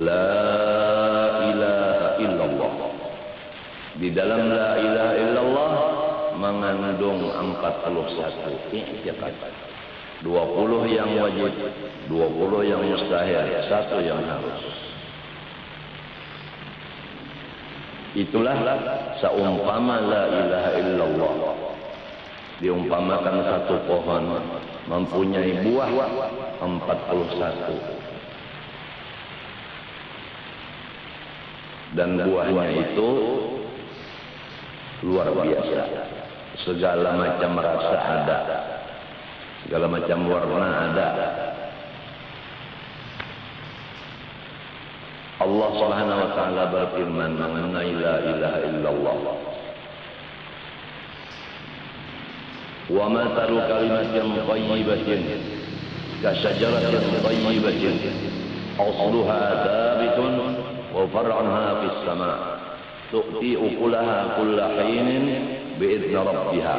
La ilaha illallah. Di dalam la ilaha illallah mengandung 41 i'tiqad. 20 yang wajib, 20 yang mustahil, 1 yang harus. Itulah seumpama la ilaha illallah. Diumpamakan satu pohon mempunyai buah 41. Dan buahnya itu luar biasa. Segala macam rasa ada. Segala macam warna ada. Allah Subhanahu wa taala berfirman mengenai la ilaha illallah. Wa mathalu kalimatin thayyibatin ka syajaratin thayyibatin asluha thabitun wa far'uha fis sama' tu'ti ukulaha kulla hinin bi'idzni rabbiha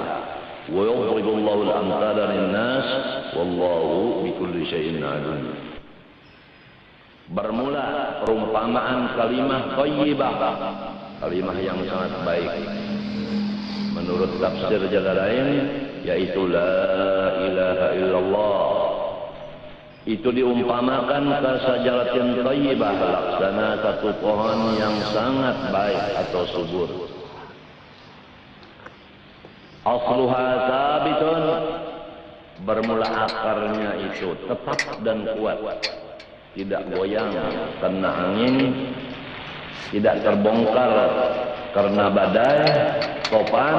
wa yadribu Allahu al-amthala lin-nas wallahu bikulli syai'in 'alim. Bermula perumpamaan kalimah thayyibah, kalimah yang sangat baik. Menurut tafsir Jalalain yaitu la ilaha illallah. Itu diumpamakan ke sajaratin thayyibah, laksana satu pohon yang sangat baik atau subur. Asluha thabitun, bermula akarnya itu tetap dan kuat, tidak goyang karena angin, tidak terbongkar karena badai, topan.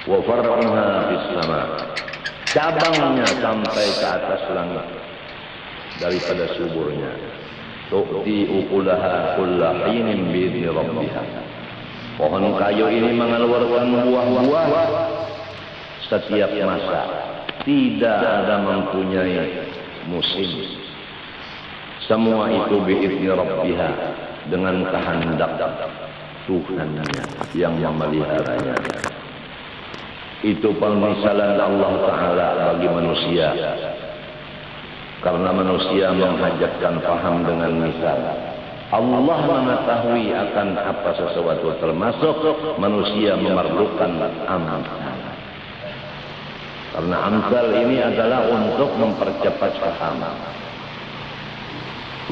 Wa far'uha fis sama', cabangnya sampai ke atas langit daripada suburnya. Tu'ti ukulaha kulla hinin bi'idzni rabbiha. Pohon kayu ini mengeluarkan buah-buah setiap masa, tidak ada mempunyai musim. Semua itu bi'idzni rabbiha, dengan kehendak Tuhannya yang memeliharanya. Itu pemisalan Allah Ta'ala bagi manusia. Karena manusia menghajatkan paham dengan misal. Allah mengetahui akan apa sesuatu, termasuk manusia memerlukan amal. Karena amsal ini adalah untuk mempercepat paham.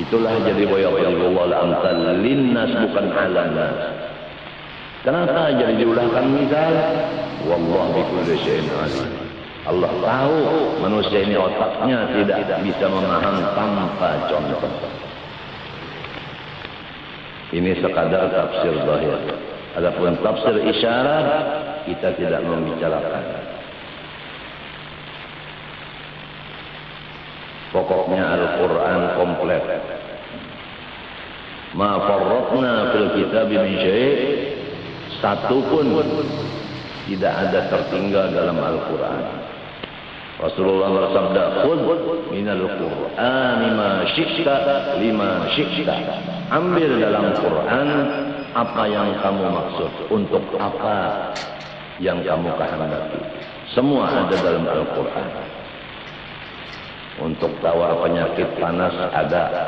Itulah jadi wayaqulullah al-amsal linnas bukan alannas. Kenapa jadi diulahkan misal? Wallahu bikulli syai'in 'alim. Allah tahu manusia ini otaknya tidak bisa memahami tanpa contoh. Ini sekadar tafsir zahir. Adapun tafsir isyarat kita tidak membicarakan. Pokoknya Al-Quran komplit. Ma farratna fil kitab min syai', satu pun tidak ada tertinggal dalam Al-Quran. Rasulullah bersabda, "Khudh minal Qur'ani ma syi'ta lima syi'ta." Ambil dalam Quran apa yang kamu maksud, untuk apa yang kamu kehendaki. Semua ada dalam Al-Quran. Untuk tawar penyakit panas ada.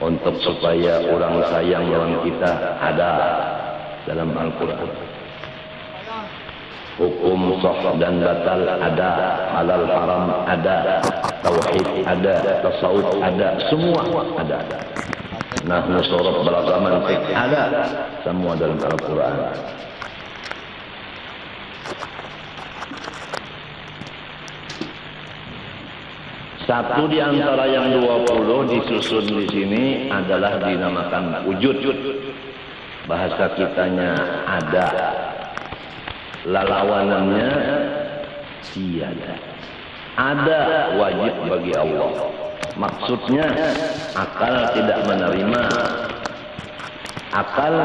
Untuk supaya orang sayang lawan kita ada dalam Al-Quran. Hukum sah dan batal ada, halal haram ada, tauhid ada, tasawuf ada, semua ada. Nahnu sorot beragama ada, semua dalam Al-Quran. Satu di antara yang 20 disusun di sini adalah dinamakan wujud. Bahasa kitanya ada, lalawanannya tiada. Ada wajib bagi Allah. Maksudnya akal tidak menerima. Akal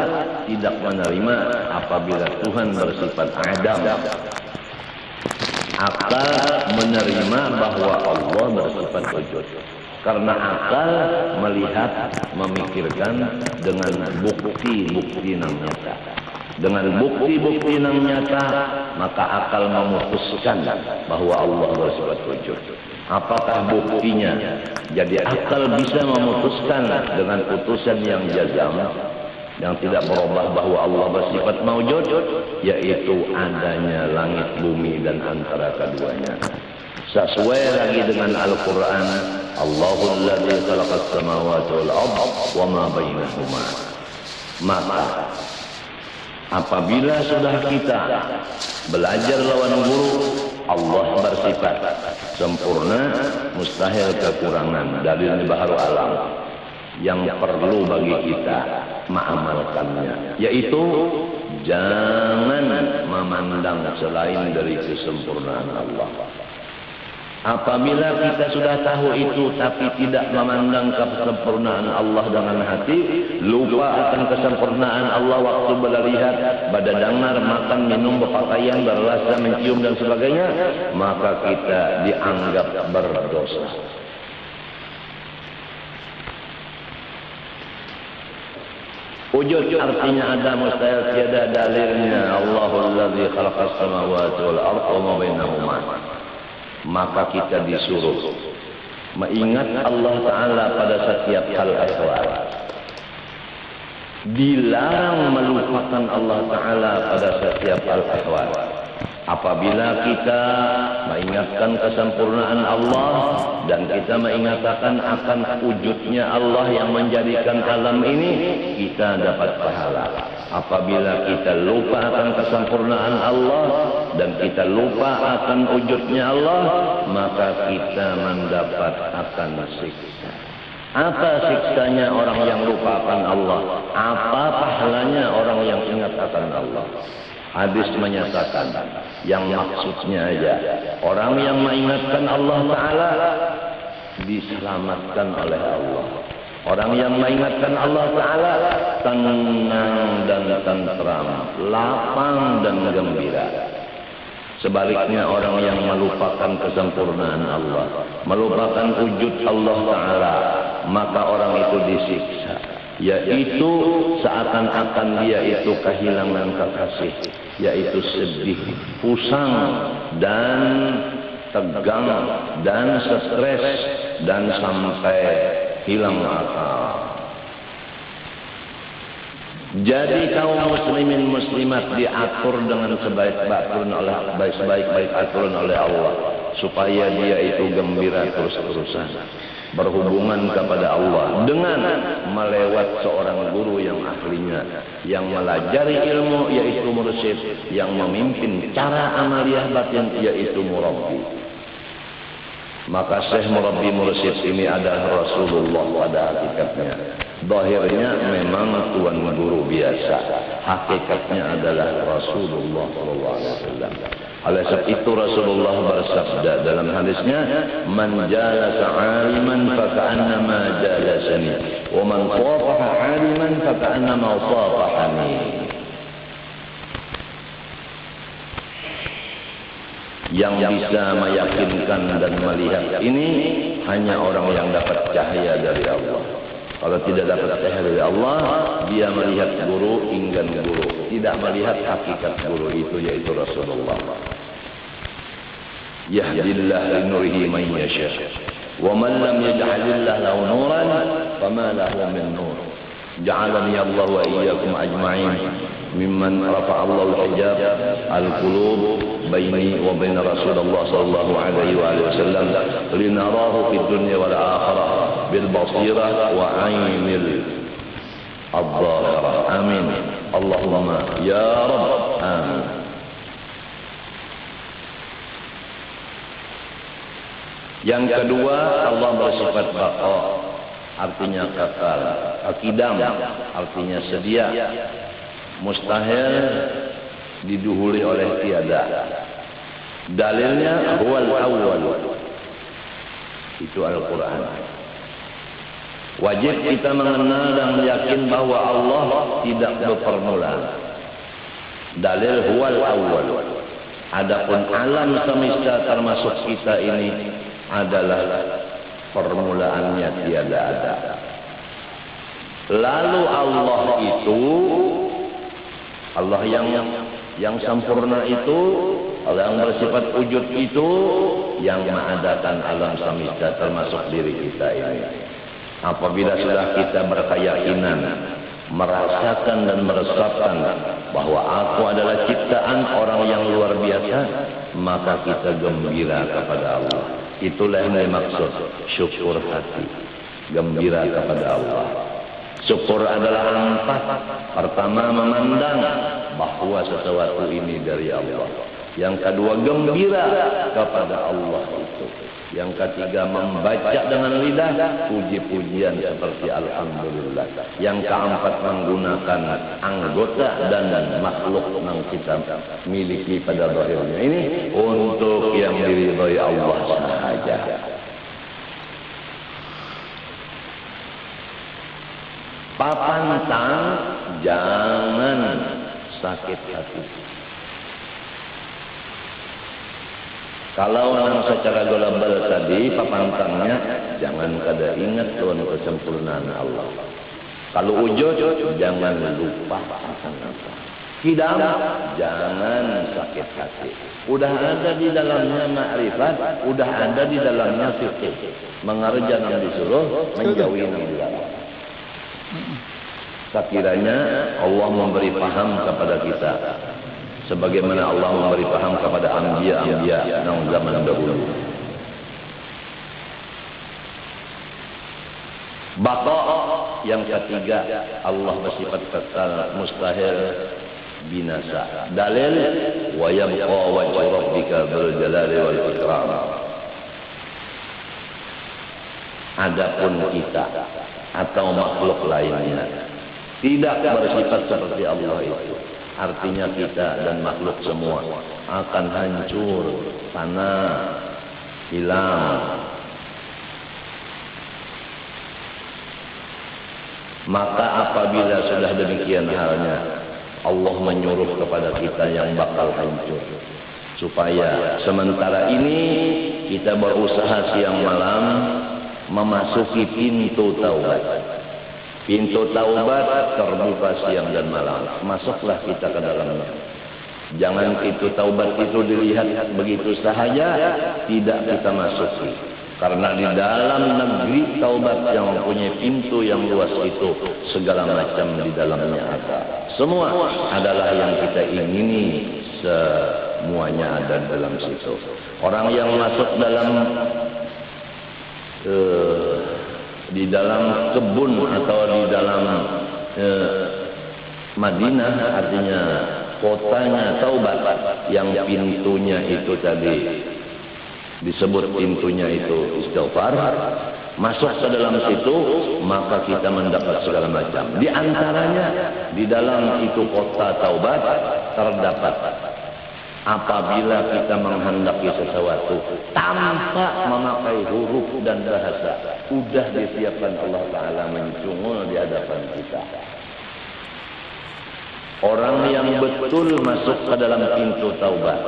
tidak menerima apabila Tuhan bersifat adam. Akal menerima bahwa Allah bersifat wujud. Karena akal melihat, memikirkan dengan bukti-bukti yang nyata. dengan bukti-bukti yang nyata, maka akal memutuskan bahwa Allah bersifat wujud. Apakah buktinya? Jadi akal bisa memutuskan dengan putusan yang jazam, yang tidak berubah bahwa Allah bersifat maujud, yaitu adanya langit, bumi dan antara keduanya. Sesuai lagi dengan Al-Quran, Allahul ladzi khalaqas samawati wal ardha wa ma bainahuma. Maka apabila sudah kita belajar lawan guru, Allah bersifat sempurna, mustahil kekurangan, dalil baharu alam. Yang perlu bagi kita mengamalkannya, yaitu jangan memandang selain dari kesempurnaan Allah. Apabila kita sudah tahu itu tapi tidak memandang kesempurnaan Allah dengan hati, lupa akan kesempurnaan Allah waktu berlihat, pada dengar, makan, minum, berpakaian, berrasa, mencium dan sebagainya, maka kita dianggap berdosa. Wujud artinya ada, mustahil tiada dalilnya. Allahul ladzi khalaqas samawati wal ardha wa ma bainahuma. Maka kita disuruh mengingat Allah Ta'ala pada setiap hal ahwal. Dilarang melupakan Allah Ta'ala pada setiap hal ahwal. Apabila kita mengingatkan kesempurnaan Allah dan kita mengingatkan akan wujudnya Allah yang menjadikan alam ini, kita dapat pahala. Apabila kita lupa akan kesempurnaan Allah dan kita lupa akan wujudnya Allah, maka kita mendapat akan siksa. Apa siksanya orang yang lupa akan Allah? Apa pahalanya orang yang ingat akan Allah? Hadis menyatakan yang maksudnya aja, orang yang mengingatkan Allah Ta'ala diselamatkan oleh Allah. Orang yang mengingatkan Allah Ta'ala tenang dan tentram, lapang dan gembira. Sebaliknya orang yang melupakan kesempurnaan Allah, melupakan wujud Allah Ta'ala, maka orang itu disiksa. Yaitu seakan-akan dia itu kehilangan kekasih, yaitu sedih, pusang dan tegang dan stres dan sampai hilang akal. Jadi kaum muslimin muslimat diatur dengan sebaik-baik aturan oleh Allah supaya dia itu gembira terus-terusan berhubungan kepada Allah dengan melewat seorang guru yang ahlinya, yang melajari ilmu yaitu mursyid, yang memimpin cara amaliyah batin yaitu murabbi. Maka Syekh Murabbi Mursyid ini adalah Rasulullah pada hakikatnya. Zahirnya memang tuan guru biasa, hakikatnya adalah Rasulullah SAW. Oleh sebab itu Rasulullah bersabda dalam hadisnya, "Man jalasa 'aliman fa ka'annama jalasani, wa man safaha 'aliman fa ka'annama safahani." Yang bisa meyakinkan dan melihat ini hanya orang yang dapat cahaya dari Allah. Kalau tidak dapat cahaya dari Allah, dia melihat guru, enggan guru, tidak melihat hakikat guru itu yaitu Rasulullah. Yahdillah li nurihi man yasha, wa man lam yaj'alillah lahu nuran fama lahu min nur. Ja'alani Allah wa iyyakum ajma'in mimman rafa'a Allahu al-hijab al-qulub baini wa bain Rasulullah sallallahu alaihi wa sallam linarahu fid dunya wal akhirah bil basirah wa 'ainil adh-dhahirah. Amin. Allahumma ya Rabb. Amin. Yang kedua, Allah bersifat baqa, artinya kekal. Akidam artinya sedia, mustahil diduhuli oleh tiada. Dalilnya huwal awwal, itu Al-Quran. Wajib kita mengenal dan yakin bahwa Allah tidak berpermulaan. Dalil huwal awwal. Adapun alam semesta termasuk kita ini adalah permulaannya tiada ada. Lalu Allah itu Allah yang sempurna itu, Allah yang bersifat wujud itu, yang mengadakan alam semesta termasuk diri kita ini. Apabila sudah kita berkeyakinan, merasakan dan meresapkan bahwa aku adalah ciptaan orang yang luar biasa, maka kita gembira kepada Allah. Itulah yang dimaksud syukur hati, gembira kepada Allah. Syukur adalah empat. Pertama, memandang bahwa sesuatu ini dari Allah. Yang kedua, gembira kepada Allah itu. Yang ketiga, membaca dengan lidah puji-pujian seperti alhamdulillah. Yang keempat, menggunakan anggota dan makhluk yang kita miliki pada zahirnya ini untuk yang diridhai Allah saja. Papantang, jangan sakit hati. Kalau orang secara global tadi, papantangnya jangan kada ingat tuan kesempurnaan Allah. Kalau wujud, jangan lupa akan apa. Kidam, jangan sakit hati. Udah ada di dalamnya ma'rifat, udah ada di dalamnya fikih. Mengerja yang disuruh, menjauhi yang dilarang. Sekiranya Allah memberi paham kepada kita, sebagaimana Allah memberi paham kepada anbiya-anbiya yang zaman dahulu. Baqa yang ketiga, Allah bersifat kekal, mustahil binasa. Dalil wa yabqa wajhu rabbika dzul jalali wal ikram. Adapun kita atau makhluk lainnya tidak bersifat seperti Allah itu. Artinya kita dan makhluk semua akan hancur, tanah, hilang. Maka apabila sudah demikian halnya, Allah menyuruh kepada kita yang bakal hancur. Supaya sementara ini kita berusaha siang malam memasuki pintu taubat. Pintu taubat terbuka siang dan malam. Masuklah kita ke dalamnya. Jangan pintu taubat itu dilihat begitu sahaja, tidak kita masuki. Karena di dalam negeri taubat yang mempunyai pintu yang luas itu, segala macam di dalamnya ada. Semua adalah yang kita ingini, semuanya ada dalam situ. Orang yang masuk dalam di dalam kebun atau di dalam Madinah, artinya kotanya taubat, yang pintunya itu tadi disebut pintunya itu istighfar, masuk ke dalam situ, maka kita mendapat segala macam. Di antaranya di dalam itu kota taubat terdapat apabila kita menghendaki sesuatu tanpa memakai huruf dan bahasa, sudah disiapkan Allah Ta'ala mencungul di hadapan kita. Orang yang betul masuk ke dalam pintu taubat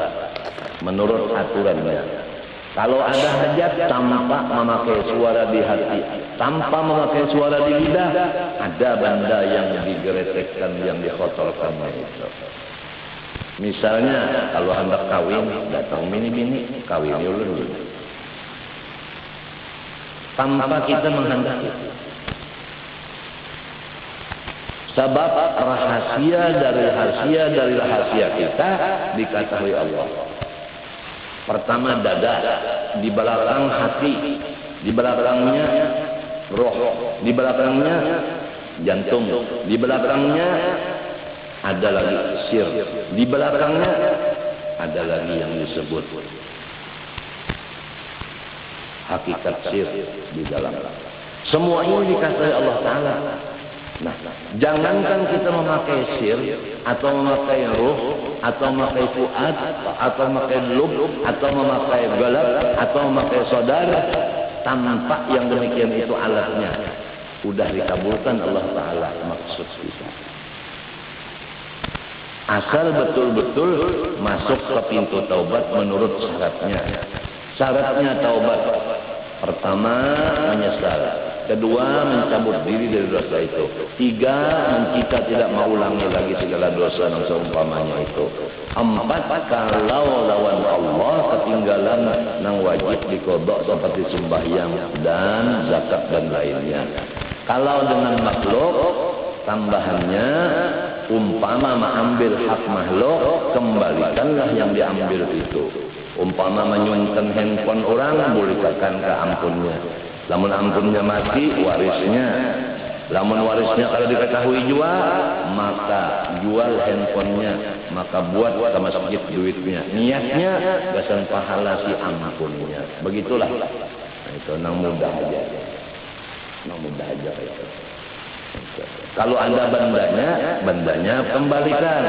menurut aturannya, kalau ada hajat tanpa memakai suara di hati, tanpa memakai suara di lidah, ada benda yang digeretekkan, yang dikotorkannya itu. Misalnya kalau hendak kawin, datang bini-bini, kawin dulu. Tanpa kita menghendaki. Sebab rahasia dari rahasia kita diketahui Allah. Pertama dada, di belakang hati, di belakangnya roh, di belakangnya jantung, di belakangnya ada lagi sir, di belakangnya ada lagi yang disebut hakikat sir di dalam. Semua ini dikatakan Allah Ta'ala. Nah, jangankan kita memakai sir, atau memakai ruh, atau memakai fuad, atau memakai lub, atau memakai galab, atau memakai saudara, tanpa yang demikian itu alatnya, sudah dikabulkan Allah Ta'ala maksud kita. Asal betul-betul masuk ke pintu taubat menurut syaratnya. Syaratnya taubat, pertama menyesal, Kedua, mencabut diri dari dosa itu. Tiga, kita tidak mengulangi lagi segala dosa yang seumpamanya itu. Empat, kalau lawan Allah ketinggalan nang wajib dikodok seperti sembahyang dan zakat dan lainnya. Kalau dengan makhluk, tambahannya umpama mengambil hak makhluk, kembalikanlah yang diambil itu. Umpama menyunten handphone orang, bolehkan ke ampunnya. Lamun ampunnya mati, warisnya. Lamun warisnya kalau diketahui jual, maka jual handphonenya, maka buat ke masjid duitnya. Niatnya gasan pahala si ampunnya. Begitulah. Nah, itu nang mudah aja. Nang mudah aja itu. Kalau ada bandanya kembalikan.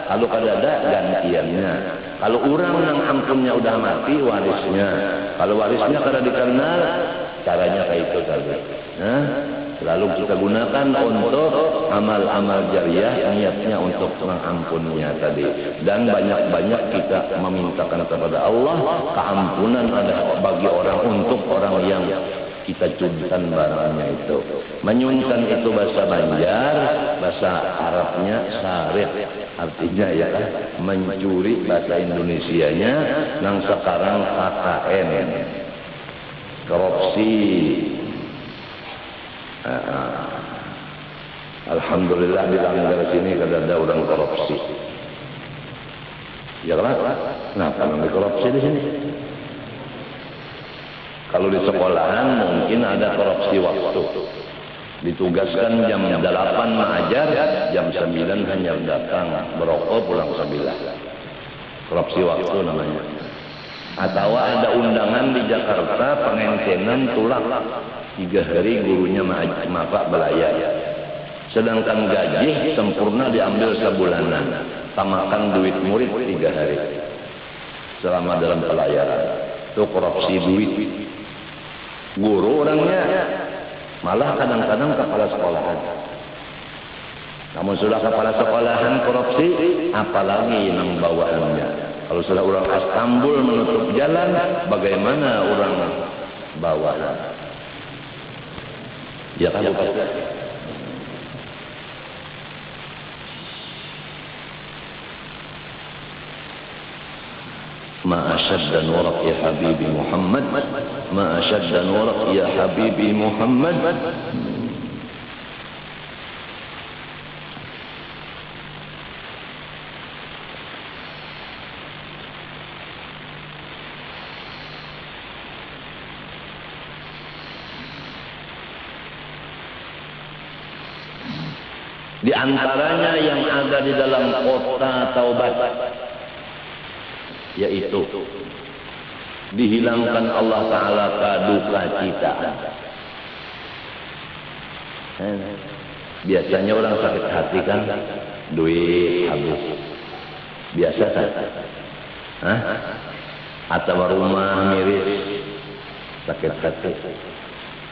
Kalau ada gantiannya. Kalau orang yang ampunnya udah mati, warisnya. Kalau warisnya kada dikenal, caranya kayak itu tadi. Nah, lalu kita gunakan untuk amal-amal jariah, niatnya untuk mengampunnya tadi. Dan banyak-banyak kita memintakan kepada Allah keampunan ada bagi orang, untuk orang yang kita cuntan barangnya itu. Menyuntan itu bahasa Banjar, bahasa Arabnya sarik, artinya ya mencuri, bahasa Indonesianya nang sekarang KKN, korupsi. Alhamdulillah di negara sini kada ada orang korupsi. Ya kan? Nah, kalau korupsi di sini. Kalau di sekolahan mungkin ada korupsi waktu. Ditugaskan jam 8 mengajar, jam 9 hanya datang merokok pulang 9. Korupsi waktu namanya. Atau ada undangan di Jakarta pengencenan tulak 3 hari gurunya mapak belayar. Sedangkan gaji sempurna diambil sebulanan. Tamakan duit murid 3 hari selama dalam pelayaran. Itu korupsi duit. Guru orangnya, malah kadang-kadang kepala sekolahan. Namun sudah kepala sekolahan korupsi, apalagi yang bawaannya. Kalau sudah orang Istanbul menutup jalan, bagaimana orang bawahan? Ya kan, Pak? ما أشد نورك يا حبيبي محمد ما أشد نورك يا حبيبي محمد. Di antaranya yang ada di dalam kota Taubat, yaitu dihilangkan Allah Ta'ala duka cita. Biasanya orang sakit hati kan, duit habis. Biasa kan? Atau rumah miris, sakit hati.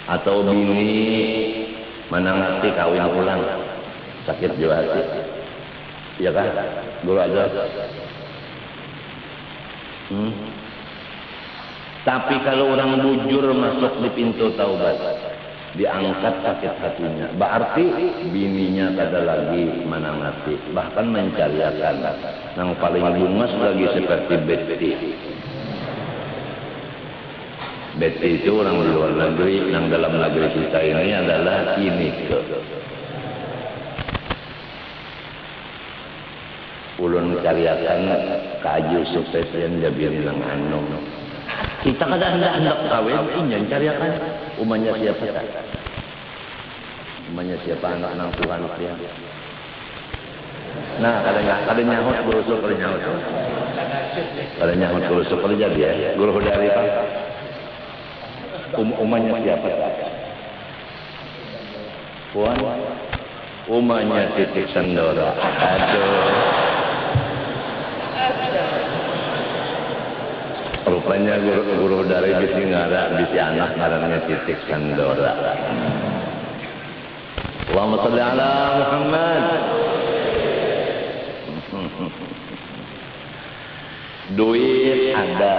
Atau bini menangati kawin ulang, sakit jiwa hati. Ya kan? Guru aja. Tapi kalau orang bujur masuk di pintu taubat, diangkat sakit hatinya, berarti bininya kada lagi menangati, bahkan mencariakan. Yang paling bungas lagi seperti Betty. Betty itu orang di luar negeri, yang dalam negeri kita ini adalah Ineke. Ulun cariakan kaju sukses yang jabirin nang anu. Kita kada hendak kawin, inyan cariakan umanya siapa tak? Umanya siapa anak nang Tuhan dia. Nah, kada nyahut guru kada nyahut. Kada nyahut guru kerja dia, guru dari apa? Umanya siapa tak? Puan, umanya Titik Sandora. Aduh. Rupanya guru dari bisi ngara, bisi anak ngarannya Titik Sandora. Allahumma sholli ala Muhammad. Duit ada,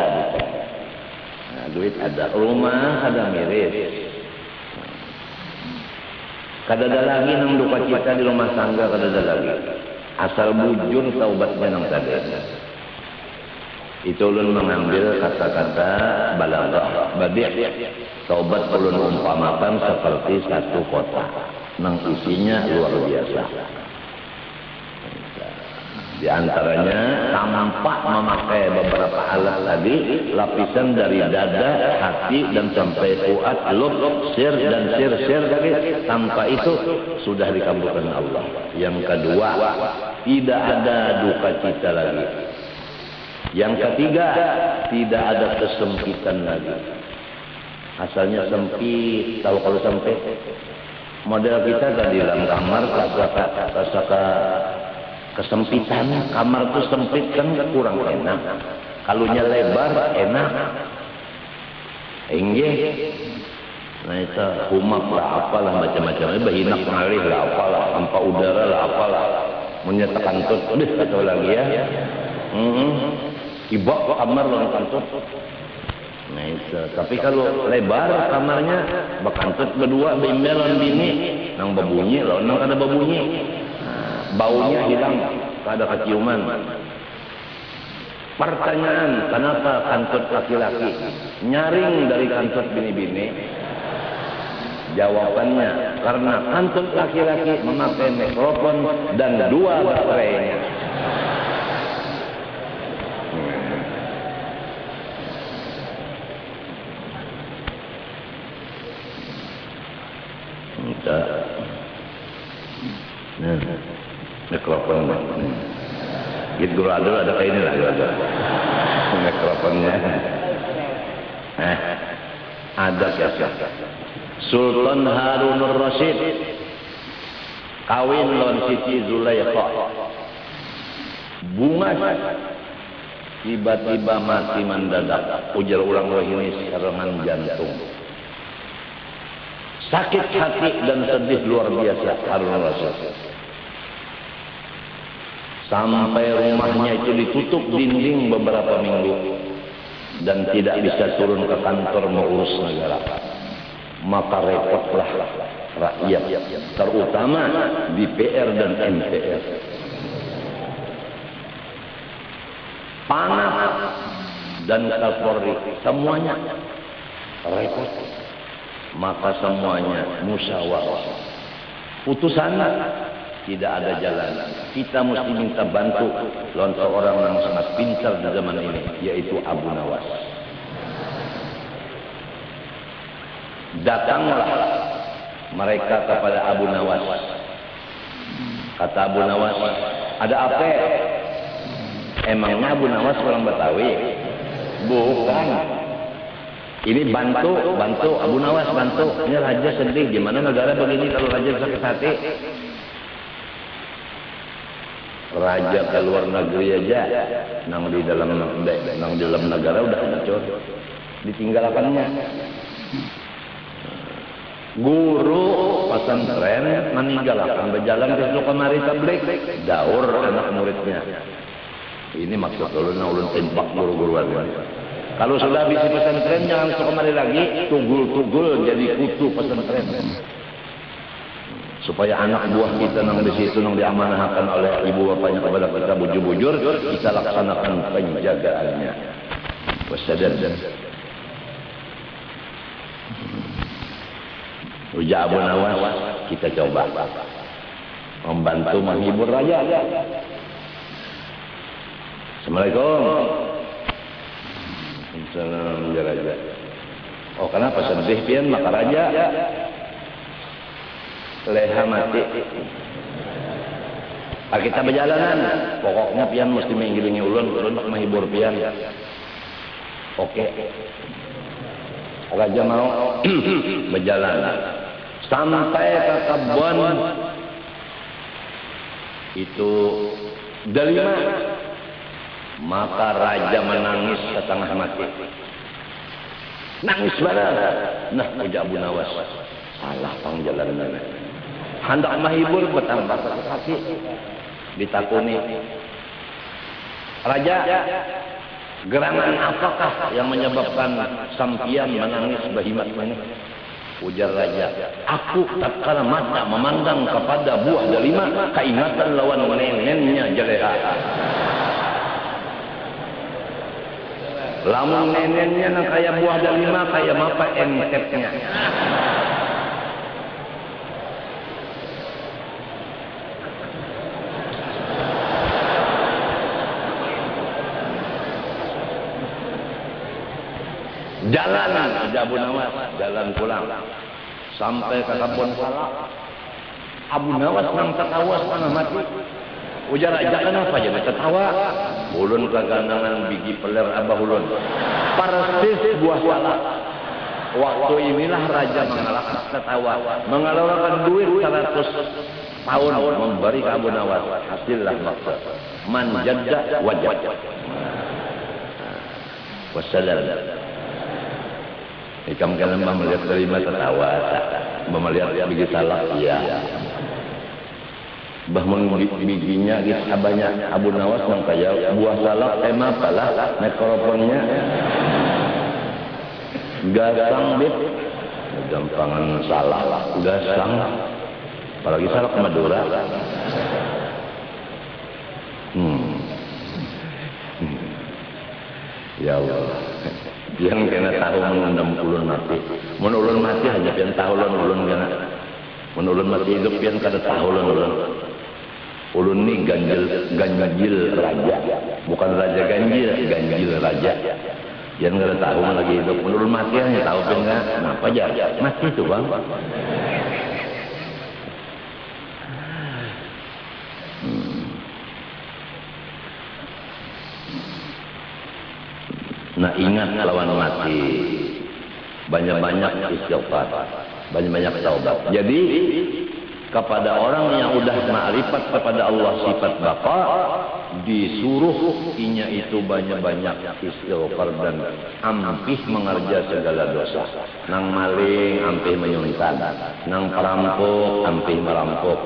nah, duit ada, rumah ada miris. Kadada lagi nang duka cita di rumah tangga, kadada lagi. Asal bujur taubatnya nang tadi. Itu ulun mengambil kata-kata balaghah badi'. Taubat ulun umpamakan seperti satu kota, nang isinya luar biasa. Di antaranya tampak memakai beberapa alat tadi, lapisan dari dada, hati dan sampai fuad, lub, sir dan sir tadi. Tanpa itu sudah dikabulkan Allah. Yang kedua, tidak ada duka cita lagi. Yang ketiga, tidak ada kesempitan lagi. Asalnya sempit, tahu kalau sempit. Model kita tadi dalam kamar, rasa kesempitan, kamar itu sempit kan kurang enak. Kalunya lebar enak. Enggih. Nah itu humak lah apalah macam-macam. Bahinak ngalih lah apalah, tanpa udara lah apalah. Menyatakan tut, udah atau lagi ya. Ibak kamar lawan kantut. Nah itu. Tapi kalau lebar kamarnya bakantut berdua bimbel lawan bini, nang babunyi lawan nang kada babunyi. Baunya hilang, tak ada keciuman. Pertanyaan, kenapa kantut laki-laki nyaring dari kantut bini-bini? Jawabannya, karena kantut laki-laki memakai mikrofon dan 2 baterainya. Mikrofon gitu ada kayak ini lah mikrofonnya ada siapa Sultan Harunur Rasyid kawin lawan Siti Zulaikha bunga tiba-tiba mati mendadak ujar ulang ini serangan jantung sakit hati dan sedih luar biasa Harunur Rasyid. Sampai rumahnya itu ditutup dinding beberapa minggu dan tidak bisa turun ke kantor mengurus negara. Maka repotlah rakyat, terutama DPR dan MPR. Panas dan Kapolri semuanya repot. Maka semuanya musyawarah. Putusan tidak ada jalan. Kita mesti minta bantu lawan seorang yang sangat pintar di zaman ini, yaitu Abu Nawas. Datanglah mereka kepada Abu Nawas. Kata Abu Nawas, ada apa? Emangnya Abu Nawas orang Betawi? Bukan. Ini bantu Abu Nawas bantu. Ini raja sedih. Gimana negara begini kalau raja sakit hati? Raja ke luar negeri aja, nang di dalam negara udah hancur, ditinggalkannya. Guru pesantren meninggalkan berjalan ke kemari tablik, daur anak muridnya. Ini maksud ulun tempak guru-guruan. Kalau sudah habis pesantren jangan kemari lagi, tugul-tugul jadi kutu pesantren. Supaya anak buah kita nang di situ nang diamanahkan oleh ibu bapaknya kepada kita bujur-bujur, kita laksanakan penjagaannya. Wassadad. Ujar Abu Nawas, kita coba membantu menghibur raja. Assalamualaikum. Assalamualaikum raja. Oh kenapa sedih pian maka raja? Leha mati. Kita berjalanan, pokoknya pian mesti menggiringi ulun nak menghibur pian. Oke. Raja mau berjalan sampai ke kebun itu delima, maka raja menangis setengah mati. Nangis benar. Nah, ujar Abu Nawas, salah pangjalan. Hendak menghibur bertambah sakit hati. Ditakuni, Raja, gerangan apakah yang menyebabkan sampian menangis bahimat ini? Ujar raja, aku tatkala mata memandang kepada buah delima, keingatan lawan nenennya Jaleha. Lamun nenennya nang kaya buah delima, kaya mapa entepnya. Jalan Abu Nawas, jalan pulang sampai ke kebun salak. Abu Nawas nang tertawa setengah mati. Ujar raja, kenapa jadi tertawa? Ulun kaganangan biji peler abah ulun, persis buah salak. Waktu inilah raja mengalahkan tertawa, mengeluarkan duit 100 tahun memberi ke Abu Nawas. Hasillah maksud man jadda wajad. Wassalam. Ikam kan lembah melihat terima tertawa, melihat biji salak, iya. Bahmun bijinya kisah banyak Abu Nawas yang kaya buah salak, apalah mikrofonnya gasang bit, gampangan salah gasang, apalagi salak Madura. Ya Allah. Yang kena tahu mengundang ulun mati. Mun ulun mati aja pian tahu ulun kena. Mun ulun mati hidup pian kada tahu ulun. Ulun ni ganjil raja. Bukan raja ganjil raja. Yang kada tahu lagi hidup. Mun ulun mati hanya tahu pian enggak. Kenapa aja? Mati itu, Bang. Nah ingat lawan mati, banyak-banyak istighfar, banyak-banyak taubat. Jadi kepada orang yang udah ma'rifat kepada Allah sifat baqa, disuruh inya itu banyak-banyak istighfar dan ampih mengerja segala dosa. Nang maling ampih menyuntan, nang perampok ampih merampok,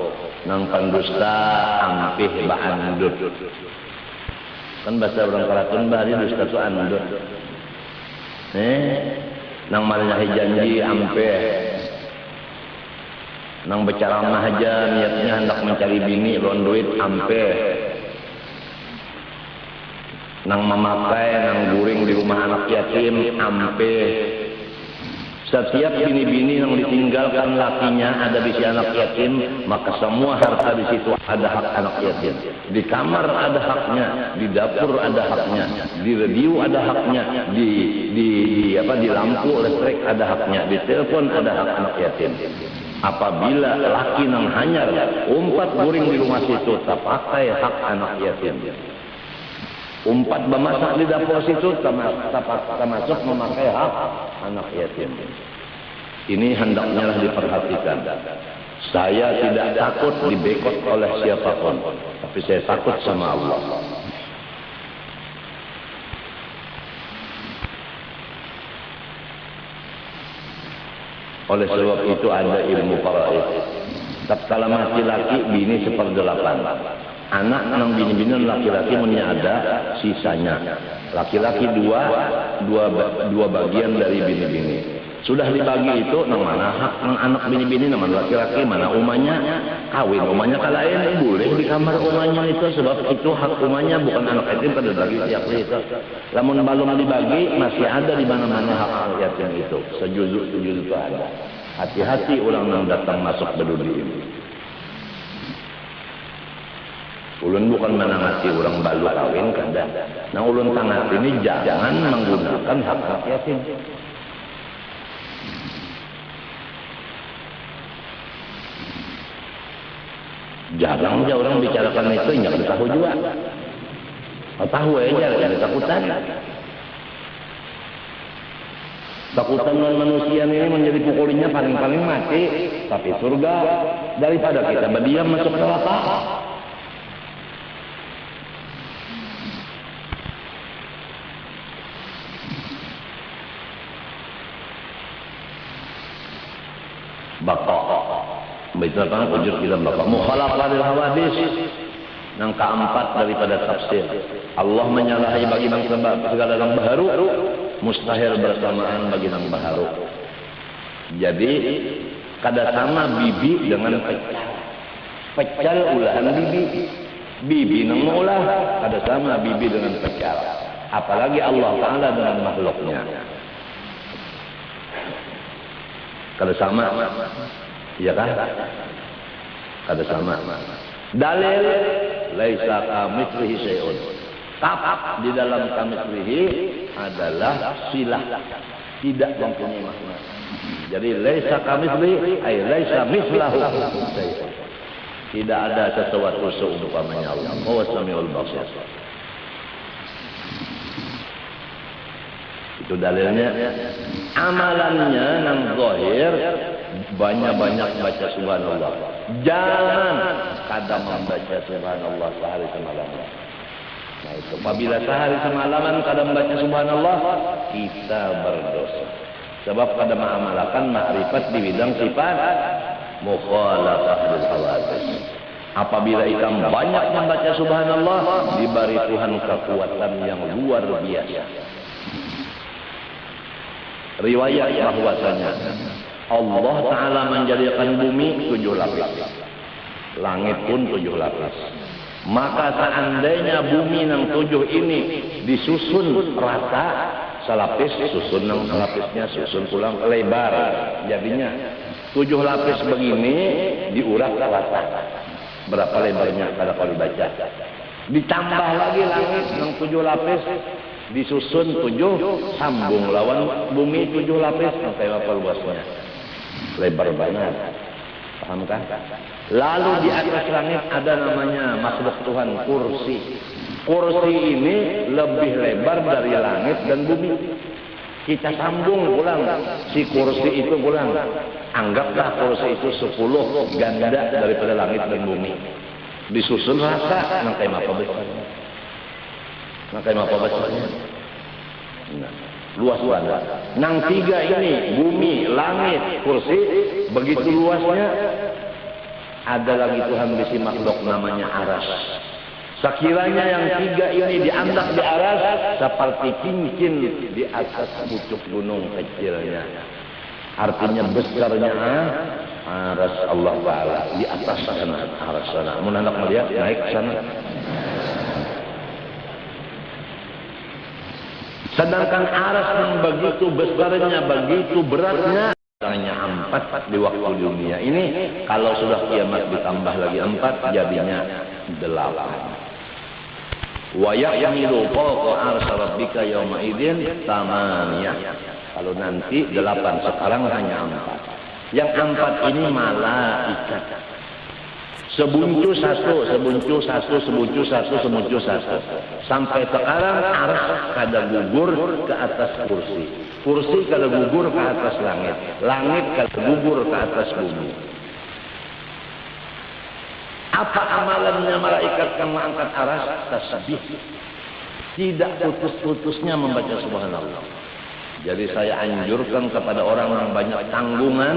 nang pendusta ampih baandut. Kan bahasa orang Karatun bahari dusta tu andut. Nang malnya janji ampe. Nang berceramah aja niatnya hendak mencari bini lawan duit ampe. Nang memakai, nang guring di rumah anak yatim ampe. Setiap bini-bini yang ditinggalkan lakinya ada di si anak yatim, maka semua harta di situ ada hak anak yatim. Di kamar ada haknya, di dapur ada haknya, di radio ada haknya, di lampu listrik ada haknya, di telepon ada hak anak yatim. Apabila laki nang hanyar umpat guring di rumah situ, tak pakai hak anak yatim. Umpat memasak di dapur situ termasuk memakai hak anak yatim. Ini hendaknya lah diperhatikan. Saya tidak takut dibekot oleh siapapun, tapi saya takut sama Allah. Oleh sebab itu ada ilmu faraid. Tatkala mati laki, bini 1/8. Anak nang bini-bini laki-laki punya ada sisanya. Laki-laki dua bagian dari bini-bini. Sudah dibagi itu nang mana hak nang anak bini-bini nang mana laki-laki, mana umanya kawin, umanya kalain boleh di kamar umanya itu sebab itu hak umanya bukan anak yatim pada bagi siapa itu. Lamun belum dibagi masih ada di mana-mana hak anak yatim itu. Sejuzuk itu ada. Hati-hati orang yang datang masuk bedudi ini. Ulun bukan menangati orang balu kawin kada. Nah ulun tangat ini jangan menggunakan hak yatim. Jarang aja orang bicarakan itu, nggak tahu juga. Tahu aja, ada takutan. Takutan manusia ini menjadi pukulinya paling-paling mati, tapi surga daripada kita berdiam masuk neraka. Baqa Baitullah wujud kita baqa mukhalafah lil hawadis. Yang keempat daripada tafsir, Allah menyalahi bagi yang segala yang baharu, mustahil bersamaan bagi yang baharu. Jadi kada sama bibi dengan pecal. Pecal ulahan bibi. Bibi nang ulah kada sama bibi dengan pecal. Apalagi Allah Ta'ala dengan makhluknya. Kada sama. Iya kan? Kada sama. Dalil laisa kamitslihi syai'un. Tap di dalam kamitslihi adalah silah, tidak mempunyai makna. Jadi laisa kamitslihi ay laisa mislahu syai'un. Tidak ada sesuatu seumpamanya Allah. Huwa samiul basir. Itu dalilnya. Amalannya nang zahir banyak-banyak baca subhanallah. Jangan kadang membaca subhanallah sehari semalam. Nah itu apabila sehari semalaman kadang membaca subhanallah, kita berdosa. Sebab kadang mengamalkan makrifat di bidang sifat mukhalafah bil hawadits. Apabila ikam banyak membaca subhanallah, diberi Tuhan kekuatan yang luar biasa. Riwayat bahwasanya Allah Ta'ala menjadikan bumi 7 lapis, langit pun 7 lapis. Maka seandainya bumi yang 7 ini disusun rata, selapis susun yang lapisnya, susun pulang lebar, jadinya 7 lapis begini diurak rata. Berapa lebarnya kalau dibaca? Ditambah lagi langit yang 7 lapis, disusun 7, sambung lawan bumi 7 lapis, sampai berapa luasnya? Lebar banget. Paham kan? Lalu di atas langit ada namanya makhluk Tuhan, kursi. Kursi ini lebih lebar dari langit dan bumi. Kita sambung pulang si kursi itu pulang. Anggaplah kursi itu 10 ganda daripada langit dan bumi. Disusun rasa nangkai apa besarnya. Nangkai apa besarnya. Nah, luas banget. Nang 3 ini bumi, langit, kursi begitu luasnya. Ada lagi Tuhan bisi makhluk namanya aras. Sekiranya yang 3 ini diangkat di aras seperti cincin di atas pucuk gunung kecilnya. Artinya besarnya aras Allah Ta'ala di atas sana, aras sana. Mun hendak melihat naik ke sana. Sedangkan aras yang begitu besarnya, begitu beratnya, hanya 4 di waktu dunia ini. Kalau sudah kiamat ditambah lagi 4, jadinya 8. Wa yahmilu fawqa arsy rabbika yawma idzin tamaniyah. Kalau nanti 8, sekarang hanya 4. Yang 4 ini malaikat. Sebuncu satu. Sampai sekarang arsy kada gugur ke atas kursi. Kursi kada gugur ke atas langit. Langit kada gugur ke atas bumi. Apa amalannya malaikat yang mengangkat arsy? Tasbih. Tidak putus-putusnya membaca subhanallah. Jadi saya anjurkan kepada orang yang banyak tanggungan,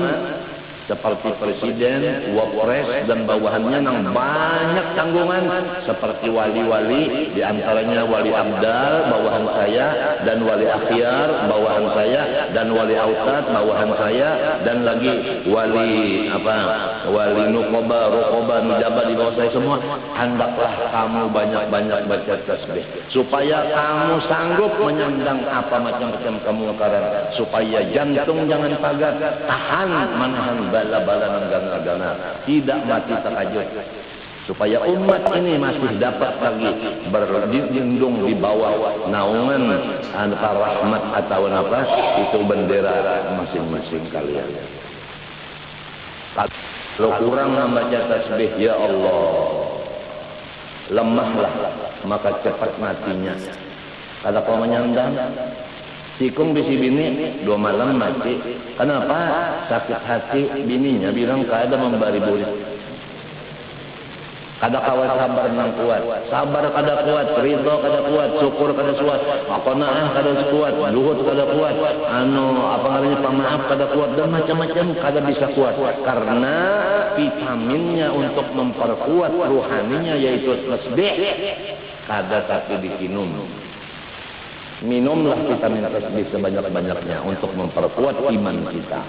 seperti presiden, wapres, dan bawahannya yang banyak tanggungan, seperti wali-wali, diantaranya wali abdal, bawahan saya, dan wali akhyar, bawahan saya, dan wali autad, bawahan saya, dan lagi wali wali nukoba, rukoba, nujaba di bawah saya semua. Hendaklah kamu banyak-banyak baca tasbih, supaya kamu sanggup menyandang apa macam-macam kemungkaran, supaya jantung jangan pagar, tahan manahan bala-bala dan gana-gana, tidak mati terkajut, supaya umat ini masih dapat lagi berlindung di bawah naungan antara rahmat atau apa itu bendera masing-masing kalian. Kalau kurang membaca tasbih, ya Allah, lemahlah maka cepat matinya. Kata kau menyandang sikung bisi bini 2 malam mati. Kenapa? Sakit hati bininya bilang kada memberi burit. Kada kawat sabar nang kuat. Sabar kada kuat, ridho kada kuat, syukur kada kuat, qanaah kada kuat, luhut kada kuat, apa namanya pemaaf kada kuat, dan macam-macam kada bisa kuat. Karena vitaminnya untuk memperkuat ruhaninya yaitu tasbih kada tapi diminum. Minumlah vitamin tasbih sebanyak-banyaknya untuk memperkuat iman kita.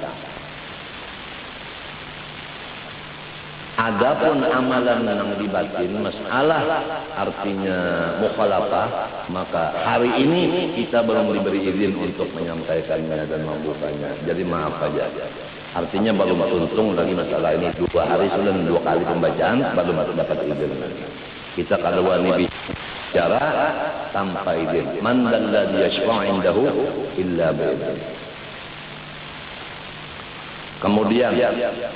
Adapun amalan yang dibatin masalah artinya mukhalafah, maka hari ini kita belum diberi izin untuk menyampaikannya dan membukanya. Jadi maaf aja. Artinya baru untung lagi masalah ini 2 hari sudah 2 kali pembacaan baru dapat izin. Kita kalau wani bicara tanpa izin. Man dalladhi yashfa'u indahu illa bi'idznih. Kemudian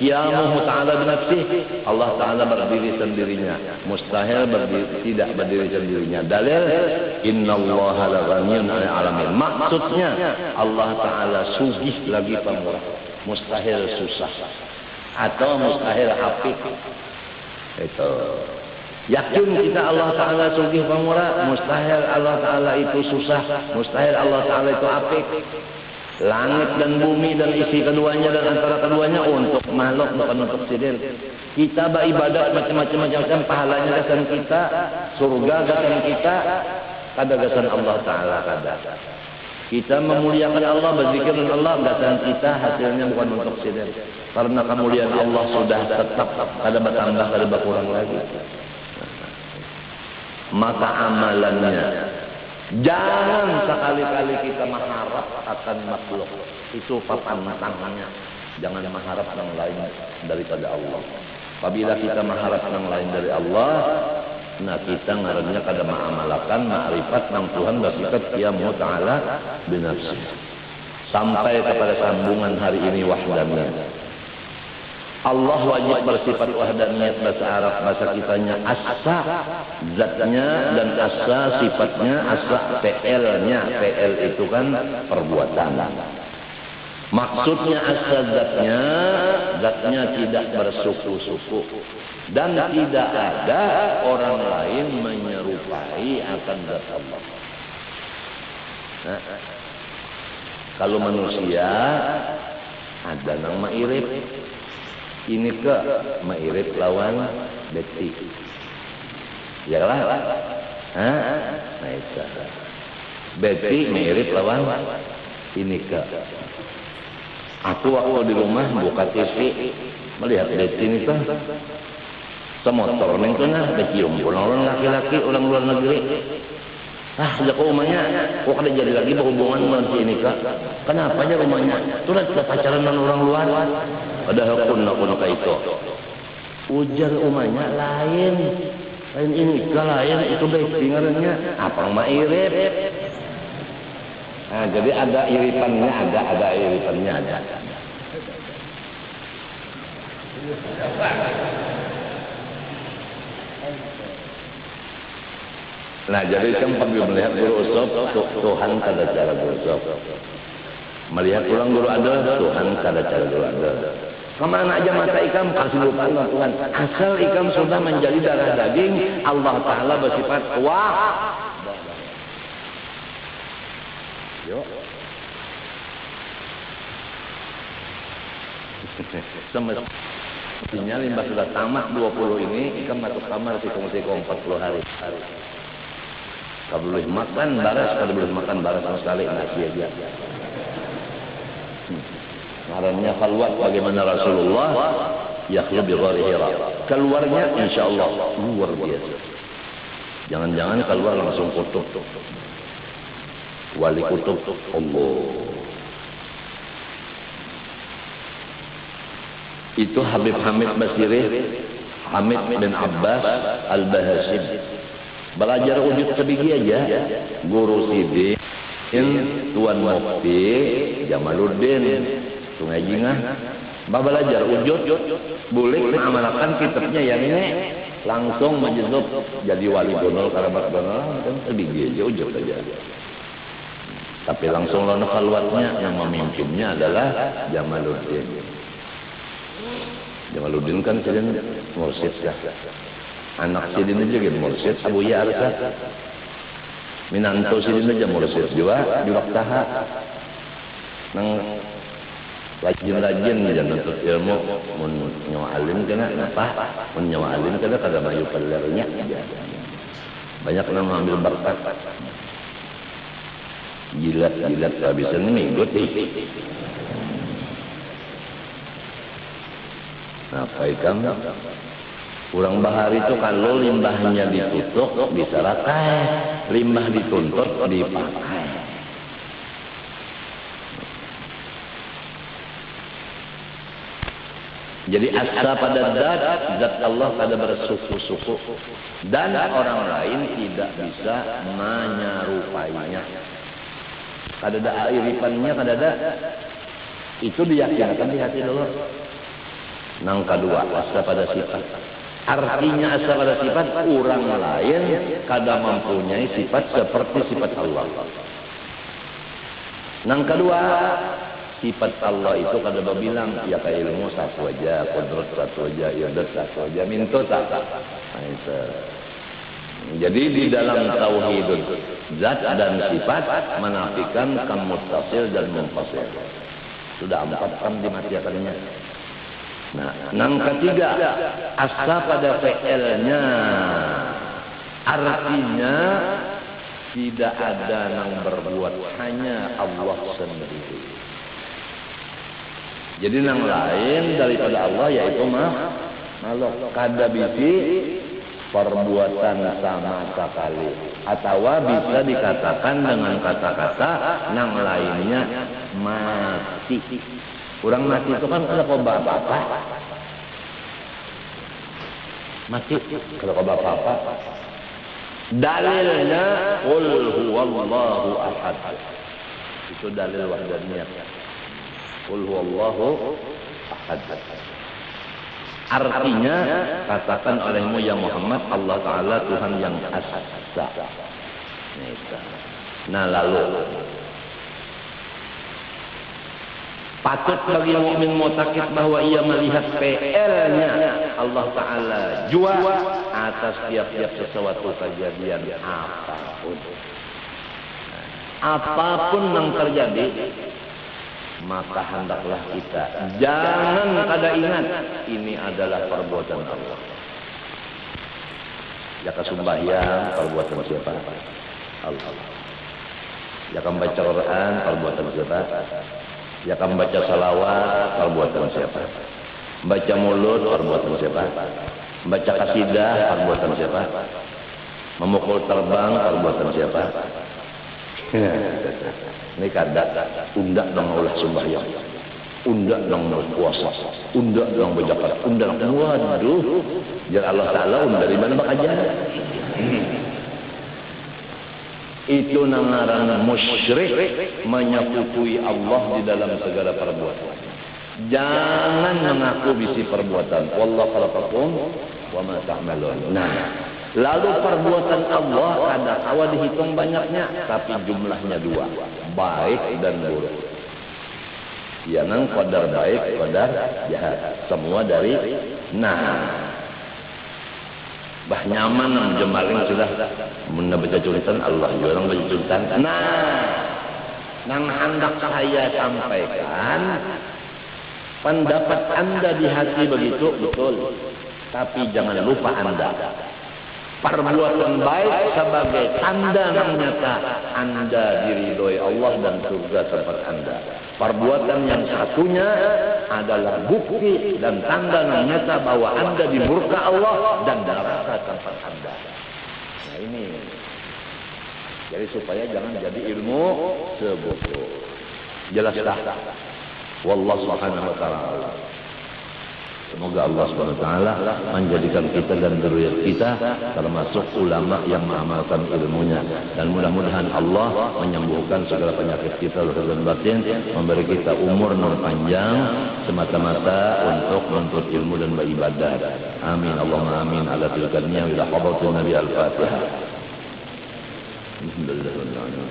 qiyamuhu ta'ala binafsih, Allah Ta'ala berdiri sendirinya, mustahil tidak berdiri sendirinya. Dalil innallaha la ghaniyyun 'anil 'alamin. Maksudnya Allah Ta'ala sugih lagi pemurah, mustahil susah atau mustahil hafif. Itu yakin kita Allah Ta'ala sugih pemurah, mustahil Allah Ta'ala itu susah, mustahil Allah Ta'ala itu hafif. Langit dan bumi dan isi keduanya dan antara keduanya untuk makhluk, bukan untuk sidin. Kita beribadat macam-macam pahalanya gasan kita, surga gasan kita, kada gasan Allah Ta'ala kada. Kita memuliakan Allah, berzikir dengan Allah, gasan kita hasilnya bukan untuk sidin. Karena kemuliaan Allah sudah tetap, kada bertambah, kada berkurang lagi. Maka amalannya jangan sekali-kali kita mengharap akan makhluk. Itu papan tangannya. Jangan mengharap yang lain daripada Allah. Apabila kita mengharap yang lain dari Allah, nah kita ngarannya kada mengamalkan ma'rifat nang Tuhan bersifat qiyamuhu ta'ala binafsih. Sampai kepada sambungan hari ini wahdaniyah. Allah wajib bersifat wahdaniyat, bahasa Arab, bahasa kitanya asa zatnya dan asa sifatnya, asa PL-nya. PL itu kan perbuatan. Maksudnya asa zatnya tidak bersuku-suku dan tidak ada orang lain menyerupai akan zat Allah. Nah, kalau manusia ada nang ma'irib, ini ke ma'irib lawan beti. Ya lah. Nah itu. Beti ma'irib lawan ini ke. Aku waktu di rumah buka TV melihat beti ini tuh semotor neng tuh nah dicium orang laki-laki orang luar negeri. Sejak rumahnya kok ada jadi lagi berhubungan dengan si ini kak. Kenapa aja rumahnya? Tuh kita pacaran dengan orang luar. Padahal kun itu. Ujar rumahnya lain ini ke lain itu baik dengarnya apa ma'irib. Nah, jadi ada iripannya ada iripannya ada. Nah, jadi kan pagi melihat guru usop Tuhan kada cara guru usop. Melihat ulang guru ada Tuhan kada cara guru ada. Kemana aja mata ikam kasih lupa Tuhan. Asal ikam sudah menjadi darah daging, Allah Ta'ala bersifat wah. Yuk. Semestinya limbah sudah tamat 20 ini, ikam masuk kamar sikong-sikong 40 hari. Kalau boleh makan baras, kalau boleh makan baras sama sekali nasi aja. Ngarannya khalwat bagaimana Rasulullah yakhlu bi ghari Hira. Keluarnya insyaallah luar biasa. Jangan-jangan keluar langsung kutub. Wali kutub Allah. Itu Habib Hamid Basiri, Hamid bin Abbas Al-Bahasim. Belajar wujud sebiji aja. Guru Sidin, Tuan Mufti Jamaluddin, Sungai Jingah. Belajar wujud, boleh mengamalkan kitabnya yang ini langsung majuzub jadi wali donol, karabat donol, kan sebiji aja wujud aja. Tapi langsung lawan khalwatnya yang memimpinnya adalah Jamaluddin. Jamaluddin kan Sidin mursyid ya. Anak Sidin aja gitu mursyid, Abu Ya Arsad. Minanto Sidin aja mursyid juga, Taha. Nang rajin-rajin aja nuntut ilmu, mun nyawa alim kena apa? Mun nyawa alim kena kada mayu pelernya. Banyak nang ambil berkat. Jilat habisan minggu deh. Nah, ikam Kurang bahari itu kalau limbahnya ditutup bisa rakai, limbah dituntut dipakai. Jadi asa pada zat Allah pada bersuku-suku dan orang lain tidak bisa menyerupainya. Kada ada iripannya, kada ada. Itu diyakinkan di hati dulu. Nang kedua, asa pada sifat. Artinya asa pada sifat orang lain kada mempunyai sifat seperti sifat Allah. Nang kedua, sifat Allah itu kada bilang ya kayak ilmu satu aja, kudrat satu aja, ibadat satu aja, minta tak. Jadi di dalam tauhid zat dan sifat menafikan muttasil dan munfasil. Sudah 4 kan dimatikannya. Nah, yang ketiga, asa pada fi'ilnya. Artinya tidak ada yang berbuat, hanya Allah sendiri. Jadi yang lain daripada Allah yaitu makhluk. Kada bisi perbuatan sama sekali. Atau bisa dikatakan dengan kata-kata yang lainnya mati. Orang mati itu kan kalau kau apa-apa. Mati kalau kau apa-apa. Dalilnya qul huwallahu ahad. Itu dalil wahdaniyah. Qul huwallahu ahad. Artinya katakan olehmu ya Muhammad, Allah Ta'ala Tuhan yang asa. Nah lalu patut bagi mukmin mutakid bahwa ia melihat PL-nya Allah Ta'ala jua atas tiap-tiap sesuatu kejadian apapun yang terjadi, maka hendaklah kita jangan kada ingat ini adalah perbuatan Allah. Jaka sembahyang perbuatan siapa? Allah. Jaka membaca Quran perbuatan siapa? Jaka membaca salawat perbuatan siapa? Membaca mulut perbuatan siapa? Membaca kasidah perbuatan siapa? Memukul terbang perbuatan siapa? Ini kada undak dong ulah sembahyang, undak dong puasa, undak dong berzakat, undak dong waduh, jar Allah Taala dari mana bakaja? Itu namanya musyrik, menyekutui Allah di dalam segala perbuatan. Jangan mengaku bisi perbuatan. Wallahu khalaqakum wa ma ta'malun. Nah, lalu perbuatan Allah ada awal dihitung banyaknya, tapi jumlahnya 2, baik dan buruk. Yang qadar baik, qadar jahat, semua dari bah nyaman jemaling sudah menbaca culitan Allah juga orang baca culitan. Nang hendak saya sampaikan pendapat Anda di hati begitu betul, tapi jangan lupa Anda perbuatan baik sebagai tanda yang nyata Anda diridhoi Allah dan surga tempat Anda. Perbuatan yang satunya adalah bukti dan tanda yang nyata bahwa Anda dimurka Allah dan neraka tempat Anda. Nah ini. Jadi supaya jangan jadi ilmu sebutu. Jelas dah. Wallahu subhanahu wa ta'ala. Semoga Allah SWT menjadikan kita dan zuriat kita termasuk ulama yang mengamalkan ilmunya. Dan mudah-mudahan Allah menyembuhkan segala penyakit kita lahir dan batin, memberi kita umur yang panjang semata-mata untuk menuntut ilmu dan beribadah. Amin. Allahumma amin. Ala tilkadnya ila hadratin Nabi Al-Fatihah. Bismillahirrahmanirrahim.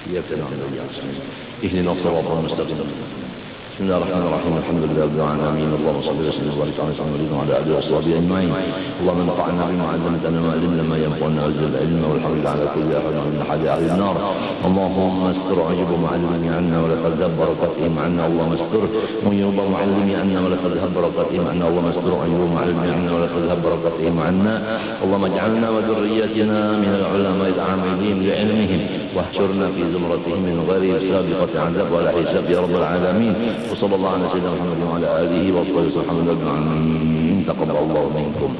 Iyyaka na'budu wa iyyaka nasta'in. Ihdinas siratal mustaqim. بسم الله الرحمن الرحيم الحمد لله رب العالمين اللهم صل وسلم وبارك على سيدنا وعلى اله وصحبه اجمعين اللهم انفعنا بما علمتنا وعلمنا ما ينفعنا وزد العلم والحمد على كل احد من احد اهل النار اللهم استر عيوب معلمي عنا ولا تذهب بركاتهم عنا اللهم استر عيوب معلمي عنا ولا تذهب بركاتهم عنا اللهم استر عيوب معلمي عنا ولا تذهب بركاتهم عنا اللهم اجعلنا وذريتنا من العلماء العاملين بعلمهم واحشرنا في زمرتهم من غير سابقة عذاب ولا حساب يا رب العالمين Wassallallahu ala sayyidina Muhammad wa ala alihi wa sahbihi wa sallam. Taqabbalallahu minkum.